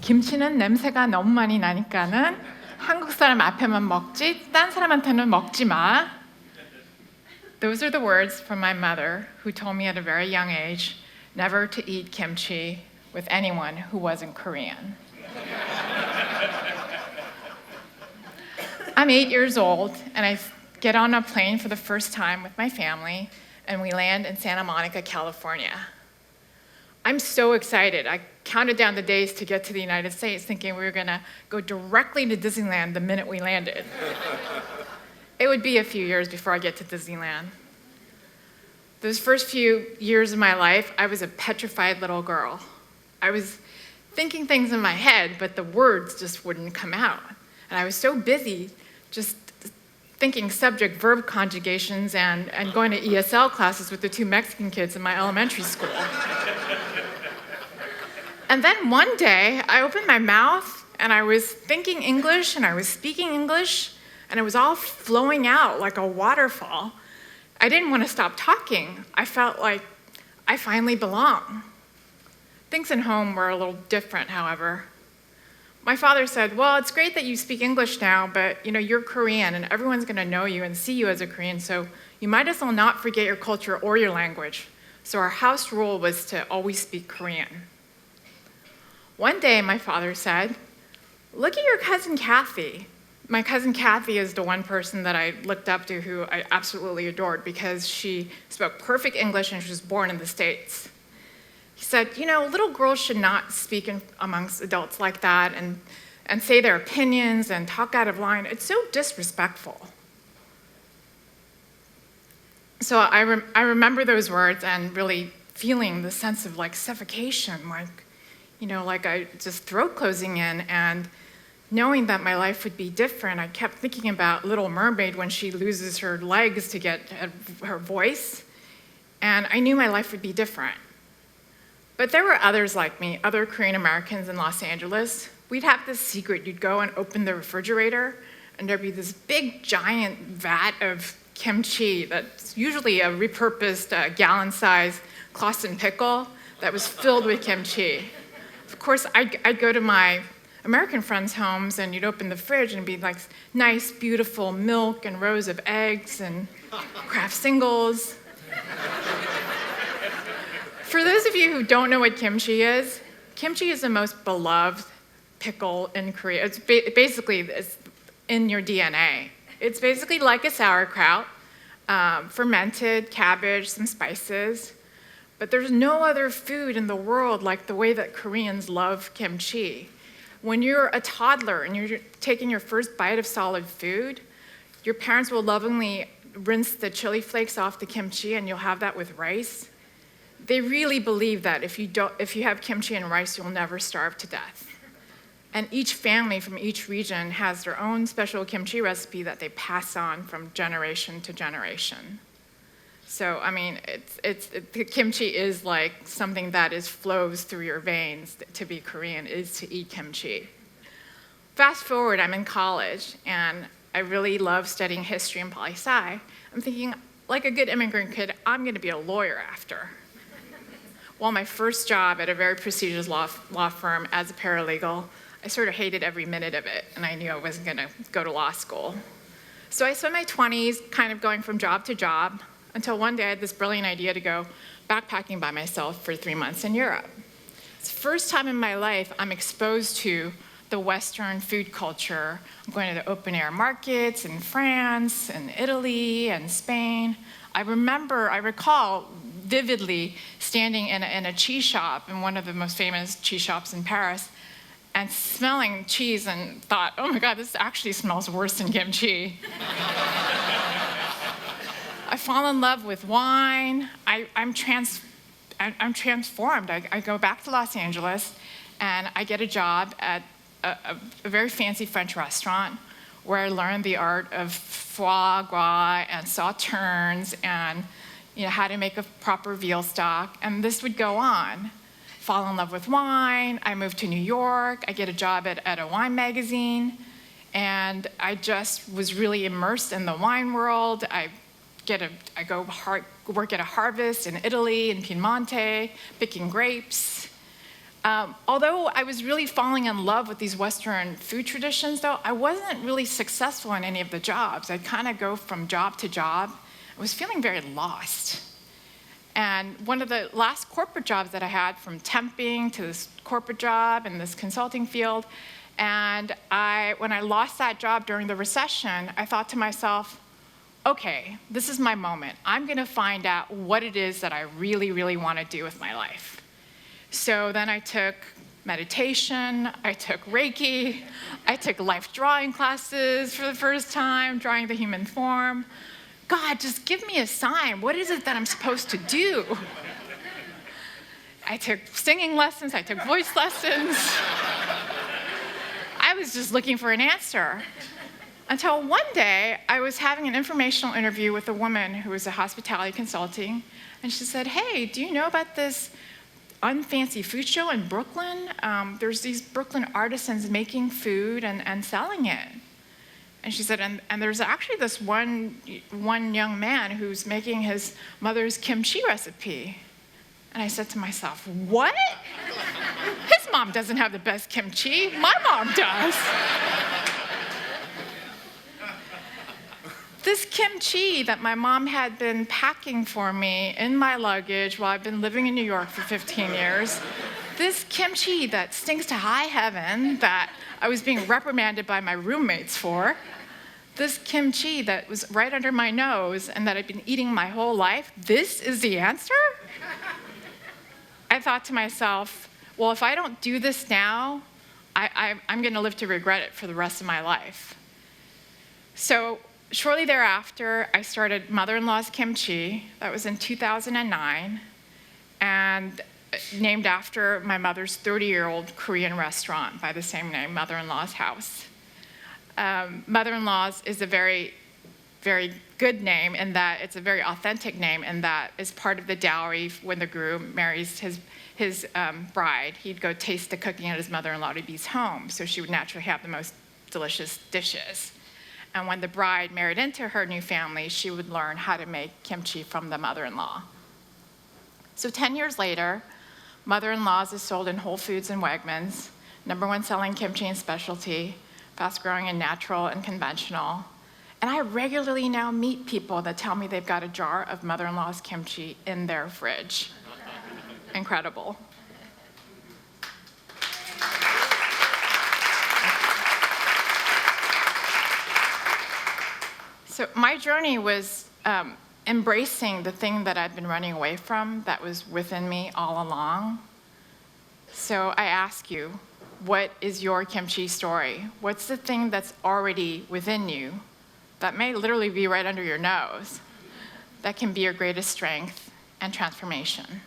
김치는 냄새가 너무 많이 나니까는 한국 사람 앞에만 먹지 딴 사람한테는 먹지 마. Those are the words from my mother, who told me at a very young age never to eat kimchi with anyone who wasn't Korean. I'm 8 years old, and I get on a plane for the first time with my family, and we land in Santa Monica, California. I'm so excited. I counted down the days to get to the United States, thinking we were going to go directly to Disneyland the minute we landed. It would be a few years before I get to Disneyland. Those first few years of my life, I was a petrified little girl. I was thinking things in my head, but the words just wouldn't come out. And I was so busy just thinking subject-verb conjugations and going to ESL classes with the two Mexican kids in my elementary school. And then one day, I opened my mouth, and I was thinking English, and I was speaking English, and it was all flowing out like a waterfall. I didn't want to stop talking. I felt like I finally belong. Things at home were a little different, however. My father said, well, it's great that you speak English now, but you're Korean, and everyone's going to know you and see you as a Korean, so you might as well not forget your culture or your language. So our house rule was to always speak Korean. One day, my father said, look at your cousin Kathy. My cousin Kathy is the one person that I looked up to who I absolutely adored because she spoke perfect English and she was born in the States. He said, little girls should not speak amongst adults like that and say their opinions and talk out of line. It's so disrespectful. So I remember those words and really feeling the sense of suffocation, like I just throat closing in, and knowing that my life would be different. I kept thinking about Little Mermaid when she loses her legs to get her voice, and I knew my life would be different. But there were others like me, other Korean Americans in Los Angeles. We'd have this secret. You'd go and open the refrigerator, and there'd be this big, giant vat of kimchi that's usually a repurposed gallon-sized Clausen pickle that was filled with kimchi. Of course, I'd go to my American friends' homes, and you'd open the fridge, and it'd be nice, beautiful milk and rows of eggs and Kraft singles. For those of you who don't know what kimchi is the most beloved pickle in Korea. It's basically in your DNA. It's basically like a sauerkraut, fermented cabbage, some spices. But there's no other food in the world like the way that Koreans love kimchi. When you're a toddler and you're taking your first bite of solid food, your parents will lovingly rinse the chili flakes off the kimchi, and you'll have that with rice. They really believe that if you have kimchi and rice, you'll never starve to death. And each family from each region has their own special kimchi recipe that they pass on from generation to generation. So, the kimchi is like something that flows through your veins. To be Korean is to eat kimchi. Fast forward, I'm in college, and I really love studying history and poli-sci. I'm thinking, like a good immigrant kid, I'm going to be a lawyer after. Well, my first job at a very prestigious law firm as a paralegal, I sort of hated every minute of it, and I knew I wasn't going to go to law school. So I spent my 20s kind of going from job to job, until one day I had this brilliant idea to go backpacking by myself for 3 months in Europe. It's the first time in my life I'm exposed to the Western food culture. I'm going to the open-air markets in France and Italy and Spain. I recall vividly standing in a cheese shop in one of the most famous cheese shops in Paris and smelling cheese and thought, oh my God, this actually smells worse than kimchi. I fall in love with wine. I'm transformed. I go back to Los Angeles, and I get a job at a very fancy French restaurant where I learned the art of foie gras and sauternes and how to make a proper veal stock. And this would go on. Fall in love with wine. I moved to New York. I get a job at a wine magazine, and I just was really immersed in the wine world. I go work at a harvest in Italy, in Piemonte, picking grapes. Although I was really falling in love with these Western food traditions, though, I wasn't really successful in any of the jobs. I'd kind of go from job to job. I was feeling very lost. And one of the last corporate jobs that I had, from temping to this corporate job in this consulting field, and when I lost that job during the recession, I thought to myself, okay, this is my moment. I'm going to find out what it is that I really, really want to do with my life. So then I took meditation, I took Reiki, I took life drawing classes for the first time, drawing the human form. God, just give me a sign. What is it that I'm supposed to do? I took singing lessons, I took voice lessons. I was just looking for an answer. Until one day, I was having an informational interview with a woman who was a hospitality consulting, and she said, hey, do you know about this unfancy food show in Brooklyn? There's these Brooklyn artisans making food and selling it. And she said, and there's actually this one young man who's making his mother's kimchi recipe. And I said to myself, what? His mom doesn't have the best kimchi. My mom does. This kimchi that my mom had been packing for me in my luggage while I've been living in New York for 15 years, this kimchi that stinks to high heaven, that I was being reprimanded by my roommates for, this kimchi that was right under my nose and that I'd been eating my whole life, this is the answer? I thought to myself, well, if I don't do this now, I'm going to live to regret it for the rest of my life. So shortly thereafter, I started Mother-in-Law's Kimchi. That was in 2009, and named after my mother's 30-year-old Korean restaurant by the same name, Mother-in-Law's House. Mother-in-Law's is a very, very good name in that it's a very authentic name, and that is part of the dowry when the groom marries his bride. He'd go taste the cooking at his mother-in-law to be's home, so she would naturally have the most delicious dishes. And when the bride married into her new family, she would learn how to make kimchi from the mother-in-law. So 10 years later, Mother-in-Law's is sold in Whole Foods and Wegmans, #1 selling kimchi and specialty, fast-growing and natural and conventional. And I regularly now meet people that tell me they've got a jar of Mother-in-Law's kimchi in their fridge. Incredible. So my journey was embracing the thing that I'd been running away from that was within me all along. So I ask you, what is your kimchi story? What's the thing that's already within you that may literally be right under your nose that can be your greatest strength and transformation?